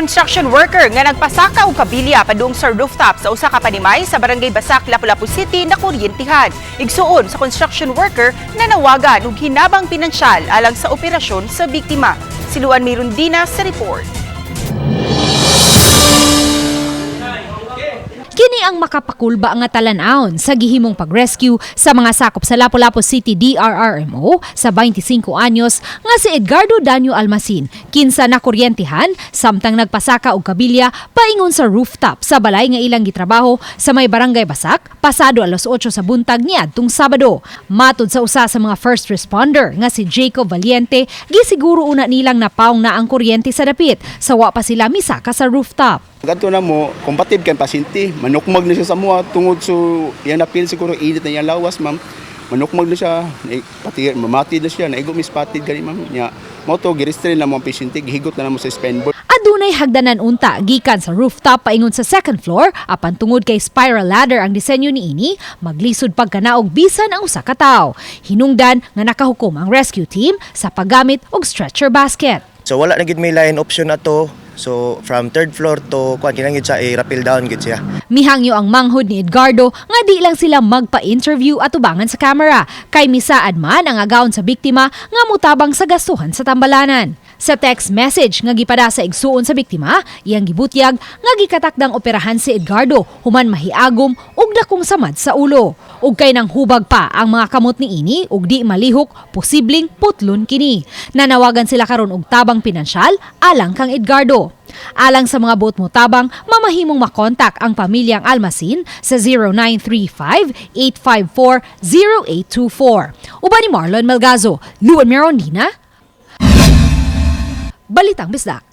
Construction worker nga nagpasaka og kabilya padung sa rooftop sa usa ka panimay sa barangay Basak, Lapu-Lapu City na kuryentihan. Igsuon sa construction worker na nawagan og hinabang pinansyal alang sa operasyon sa biktima. Siluan Mirundina sa report. Kini ang makapakulba nga talan-awon sa gihimong pag-rescue sa mga sakop sa Lapu-Lapu City DRRMO sa 25 anyos nga si Edgardo Danio Almacin, kinsa na kuryentihan samtang nagpasaka og kabilya paingon sa rooftop sa balay nga ilang gitrabaho sa may barangay Basak pasado alas 8 sa buntag niadtong Sabado. Matud sa usa sa mga first responder nga si Jacob Valiente, gisiguro una nilang napaong na ang kuryente sa dapit sa wa pa sila misaka sa rooftop. Ganto na mo, compatible kan pasyente, manukmag na siya sa mga tungod so yan napil siguro init na yan lawas ma'am. Manukmag na siya, pati mamatid na siya, naigo mispatid gani ma'am. Nya mo to girestrain na mga pasyente, gihigot na mo sa spineboard. Adunay hagdanan unta gikan sa rooftop paingon sa second floor apan tungod kay spiral ladder ang disenyo niini, maglisod pagkanaog bisan ang usa ka tawo. Hinungdan nga nakahukom ang rescue team sa paggamit og stretcher basket. So wala na gid may lain option ato. So from third floor to kuan kinangid sa i-rappel down gid siya. Mihangyo ang manghod ni Edgardo nga di lang sila magpa-interview at ubangan sa camera kay misaad man ang agawon sa biktima nga mutabang sa gastuhan sa tambalanan. Sa text message nga gipada sa igsuon sa biktima, iyang gibutyag nga gikatakdang operahan si Edgardo human mahiagom ug dakong samad sa ulo. Ug kay nang hubag pa ang mga kamot ni ini ug di malihok, posibleng putlon kini. Nanawagan sila karon og tabang pinansyal alang kang Edgardo. Alang sa mga buot mo tabang, mamahimong makontak ang pamilyang Almacin sa 0935-854-0824. Uban ni Marlon Melgazo, Luan Mirondina, Balitang Bisdak.